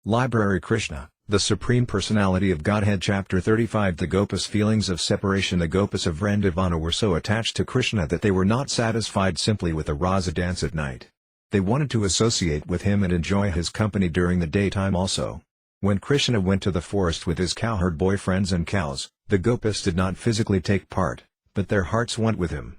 Library Krishna, the Supreme Personality of Godhead Chapter 35 The Gopis' feelings of separation. The Gopis of Vrindavana were so attached to Krishna that they were not satisfied simply with a rasa dance at night. They wanted to associate with him and enjoy his company during the daytime also. When Krishna went to the forest with his cowherd boyfriends and cows, the Gopis did not physically take part, but their hearts went with him.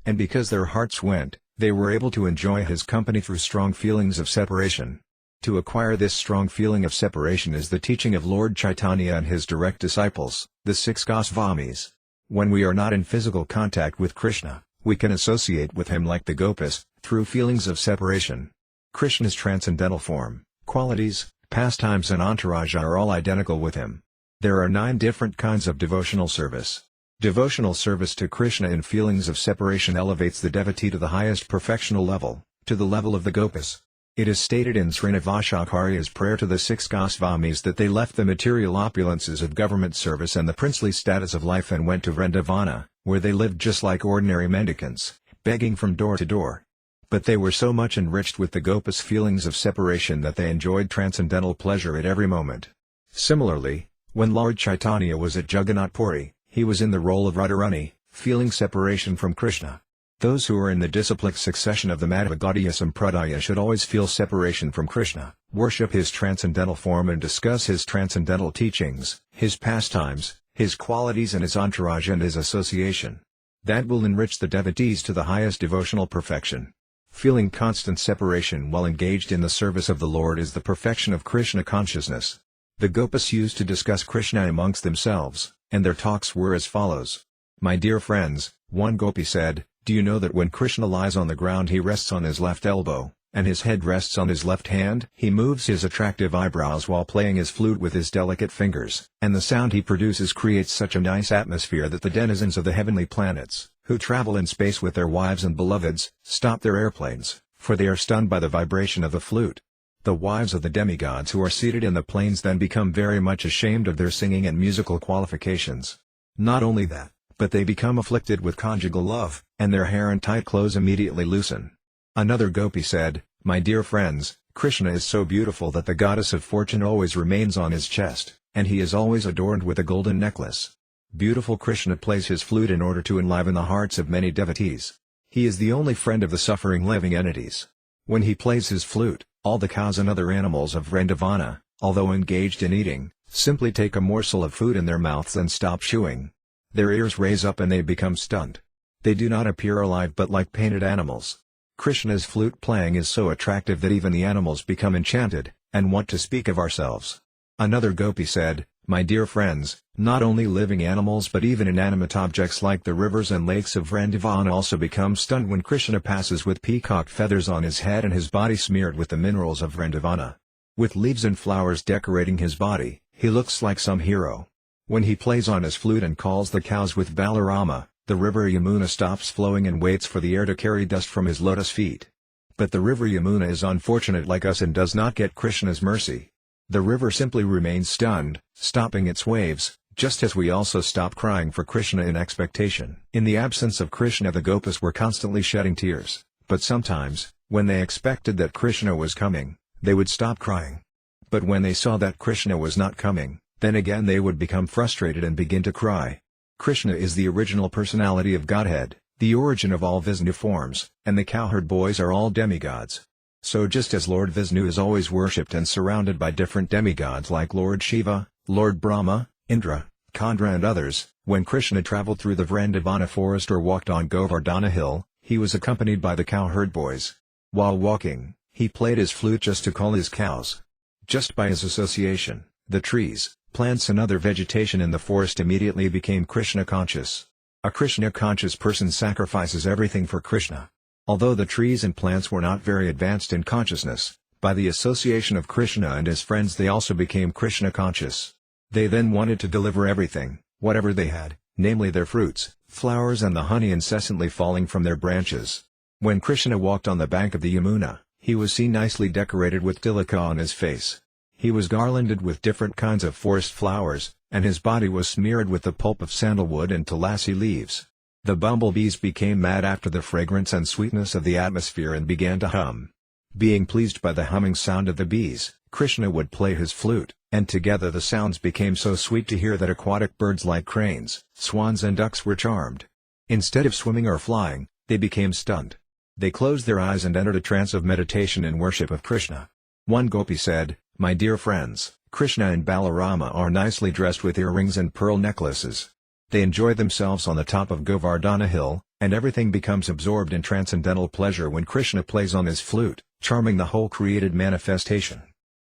And because their hearts went, they were able to enjoy his company through strong feelings of separation. To acquire this strong feeling of separation is the teaching of Lord Chaitanya and his direct disciples, the 6 Gosvamis. When we are not in physical contact with Krishna, we can associate with him like the Gopis, through feelings of separation. Krishna's transcendental form, qualities, pastimes and entourage are all identical with him. There are 9 different kinds of devotional service. Devotional service to Krishna in feelings of separation elevates the devotee to the highest perfectional level, to the level of the Gopis. It is stated in Śrīmad-Bhāgavatam's prayer to the 6 Gosvamis that they left the material opulences of government service and the princely status of life and went to Vrindavana, where they lived just like ordinary mendicants, begging from door to door. But they were so much enriched with the Gopis' feelings of separation that they enjoyed transcendental pleasure at every moment. Similarly, when Lord Chaitanya was at Jagannath Puri, he was in the role of Radharani, feeling separation from Krishna. Those who are in the disciplic succession of the Madhva Gaudiya Sampradaya should always feel separation from Krishna, worship his transcendental form and discuss his transcendental teachings, his pastimes, his qualities and his entourage and his association. That will enrich the devotees to the highest devotional perfection. Feeling constant separation while engaged in the service of the Lord is the perfection of Krishna consciousness. The Gopis used to discuss Krishna amongst themselves, and their talks were as follows. My dear friends, one Gopi said, do you know that when Krishna lies on the ground he rests on his left elbow, and his head rests on his left hand? He moves his attractive eyebrows while playing his flute with his delicate fingers, and the sound he produces creates such a nice atmosphere that the denizens of the heavenly planets, who travel in space with their wives and beloveds, stop their airplanes, for they are stunned by the vibration of the flute. The wives of the demigods who are seated in the planes then become very much ashamed of their singing and musical qualifications. Not only that, but they become afflicted with conjugal love, and their hair and tight clothes immediately loosen. Another Gopi said, my dear friends, Krishna is so beautiful that the goddess of fortune always remains on his chest, and he is always adorned with a golden necklace. Beautiful Krishna plays his flute in order to enliven the hearts of many devotees. He is the only friend of the suffering living entities. When he plays his flute, all the cows and other animals of Vrindavana, although engaged in eating, simply take a morsel of food in their mouths and stop chewing. Their ears raise up and they become stunned. They do not appear alive but like painted animals. Krishna's flute playing is so attractive that even the animals become enchanted, and want to speak of ourselves. Another Gopi said, my dear friends, not only living animals but even inanimate objects like the rivers and lakes of Vrindavana also become stunned when Krishna passes with peacock feathers on his head and his body smeared with the minerals of Vrindavana. With leaves and flowers decorating his body, he looks like some hero. When he plays on his flute and calls the cows with Balarama, the river Yamuna stops flowing and waits for the air to carry dust from his lotus feet. But the river Yamuna is unfortunate like us and does not get Krishna's mercy. The river simply remains stunned, stopping its waves, just as we also stop crying for Krishna in expectation. In the absence of Krishna the Gopis were constantly shedding tears, but sometimes, when they expected that Krishna was coming, they would stop crying. But when they saw that Krishna was not coming, then again they would become frustrated and begin to cry. Krishna is the original personality of Godhead, the origin of all Vishnu forms, and the cowherd boys are all demigods. So just as Lord Vishnu is always worshipped and surrounded by different demigods like Lord Shiva, Lord Brahma, Indra, Chandra and others, when Krishna traveled through the Vrindavana forest or walked on Govardhana hill, he was accompanied by the cowherd boys. While walking, he played his flute just to call his cows. Just by his association, the trees, plants and other vegetation in the forest immediately became Krishna conscious. A Krishna conscious person sacrifices everything for Krishna. Although the trees and plants were not very advanced in consciousness, by the association of Krishna and his friends they also became Krishna conscious. They then wanted to deliver everything, whatever they had, namely their fruits, flowers and the honey incessantly falling from their branches. When Krishna walked on the bank of the Yamuna, he was seen nicely decorated with tilaka on his face. He was garlanded with different kinds of forest flowers, and his body was smeared with the pulp of sandalwood and tulasi leaves. The bumblebees became mad after the fragrance and sweetness of the atmosphere and began to hum. Being pleased by the humming sound of the bees, Krishna would play his flute, and together the sounds became so sweet to hear that aquatic birds like cranes, swans and ducks were charmed. Instead of swimming or flying, they became stunned. They closed their eyes and entered a trance of meditation and worship of Krishna. One gopi said, "My dear friends, Krishna and Balarama are nicely dressed with earrings and pearl necklaces. They enjoy themselves on the top of Govardhana hill, and everything becomes absorbed in transcendental pleasure when Krishna plays on his flute, charming the whole created manifestation.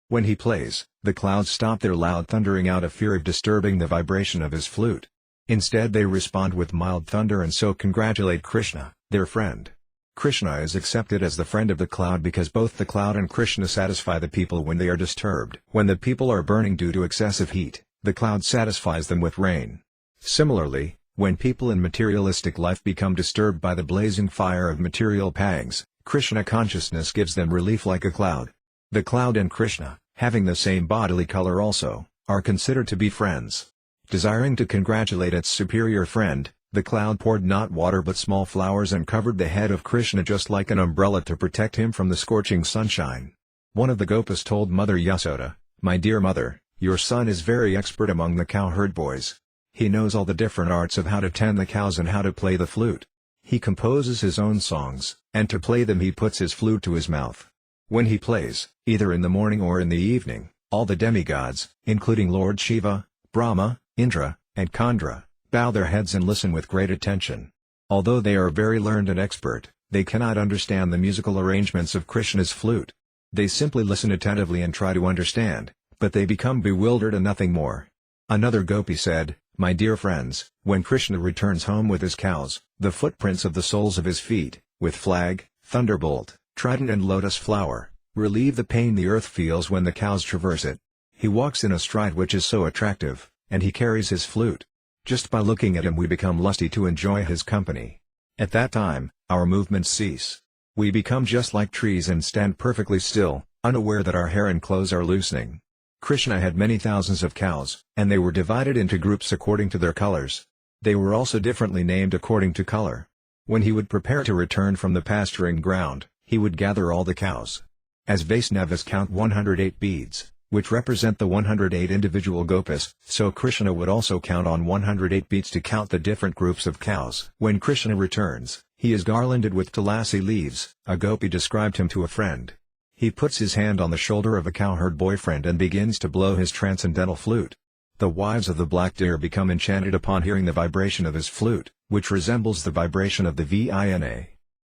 When he plays, the clouds stop their loud thundering out of fear of disturbing the vibration of his flute. Instead they respond with mild thunder and so congratulate Krishna, their friend. Krishna is accepted as the friend of the cloud because both the cloud and Krishna satisfy the people when they are disturbed. When the people are burning due to excessive heat, the cloud satisfies them with rain. Similarly, when people in materialistic life become disturbed by the blazing fire of material pangs, Krishna consciousness gives them relief like a cloud. The cloud and Krishna, having the same bodily color also, are considered to be friends. Desiring to congratulate its superior friend, the cloud poured not water but small flowers and covered the head of Krishna just like an umbrella to protect him from the scorching sunshine. One of the Gopis told Mother Yasoda, "My dear mother, your son is very expert among the cowherd boys. He knows all the different arts of how to tend the cows and how to play the flute. He composes his own songs, and to play them he puts his flute to his mouth. When he plays, either in the morning or in the evening, all the demigods, including Lord Shiva, Brahma, Indra, and Kandra, bow their heads and listen with great attention. Although they are very learned and expert, they cannot understand the musical arrangements of Krishna's flute. They simply listen attentively and try to understand, but they become bewildered and nothing more." Another gopi said, "My dear friends, when Krishna returns home with his cows, the footprints of the soles of his feet, with flag, thunderbolt, trident and lotus flower, relieve the pain the earth feels when the cows traverse it. He walks in a stride which is so attractive, and he carries his flute. Just by looking at him we become lusty to enjoy his company. At that time, our movements cease. We become just like trees and stand perfectly still, unaware that our hair and clothes are loosening." Krishna had many thousands of cows, and they were divided into groups according to their colors. They were also differently named according to color. When he would prepare to return from the pasturing ground, he would gather all the cows. As Vaisnavas count 108 beads, which represent the 108 individual gopis, so Krishna would also count on 108 beads to count the different groups of cows. When Krishna returns, he is garlanded with tulasi leaves. A gopi described him to a friend. He puts his hand on the shoulder of a cowherd boyfriend and begins to blow his transcendental flute. The wives of the black deer become enchanted upon hearing the vibration of his flute, which resembles the vibration of the vina.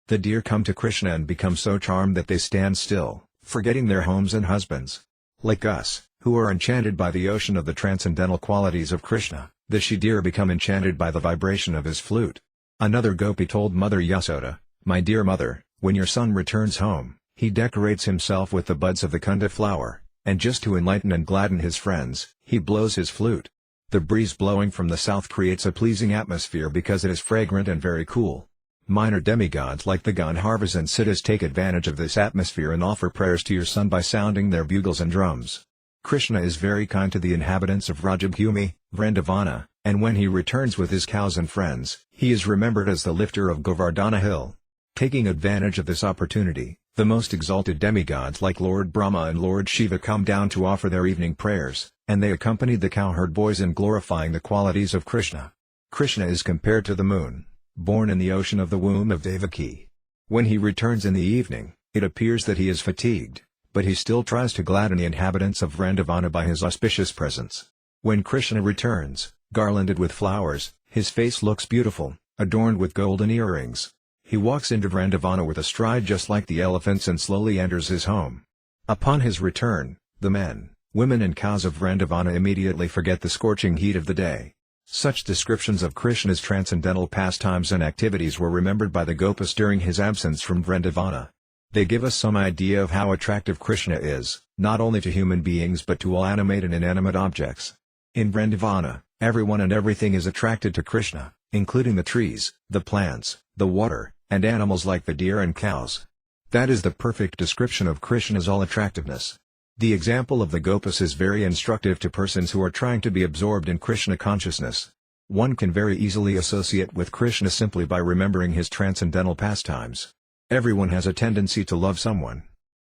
The deer come to Krishna and become so charmed that they stand still, forgetting their homes and husbands. Like us, who are enchanted by the ocean of the transcendental qualities of Krishna, the she-deer become enchanted by the vibration of his flute. Another gopi told Mother Yasoda, "My dear mother, when your son returns home, he decorates himself with the buds of the kunda flower, and just to enlighten and gladden his friends, he blows his flute. The breeze blowing from the south creates a pleasing atmosphere because it is fragrant and very cool. Minor demigods like the Gandharvas and Siddhas take advantage of this atmosphere and offer prayers to your son by sounding their bugles and drums. Krishna is very kind to the inhabitants of Rajabhumi, Vrindavana, and when he returns with his cows and friends, he is remembered as the lifter of Govardhana hill." Taking advantage of this opportunity, the most exalted demigods like Lord Brahma and Lord Shiva come down to offer their evening prayers, and they accompanied the cowherd boys in glorifying the qualities of Krishna. Krishna is compared to the moon, born in the ocean of the womb of Devaki. When he returns in the evening, it appears that he is fatigued, but he still tries to gladden the inhabitants of Vrindavana by his auspicious presence. When Krishna returns, garlanded with flowers, his face looks beautiful, adorned with golden earrings. He walks into Vrindavana with a stride just like the elephants and slowly enters his home. Upon his return, the men, women and cows of Vrindavana immediately forget the scorching heat of the day. Such descriptions of Krishna's transcendental pastimes and activities were remembered by the Gopis during his absence from Vrindavana. They give us some idea of how attractive Krishna is, not only to human beings but to all animate and inanimate objects. In Vrindavana, everyone and everything is attracted to Krishna, including the trees, the plants, the water, and animals like the deer and cows. That is the perfect description of Krishna's all-attractiveness. The example of the Gopis is very instructive to persons who are trying to be absorbed in Krishna consciousness. One can very easily associate with Krishna simply by remembering his transcendental pastimes. Everyone has a tendency to love someone.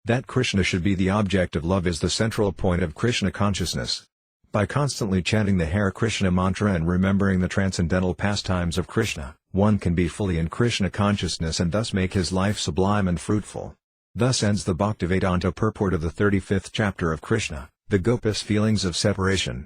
That Krishna should be the object of love is the central point of Krishna consciousness. By constantly chanting the Hare Krishna mantra and remembering the transcendental pastimes of Krishna, one can be fully in Krishna consciousness and thus make his life sublime and fruitful. Thus ends the Bhaktivedanta purport of the 35th chapter of Krishna, the Gopis' feelings of separation.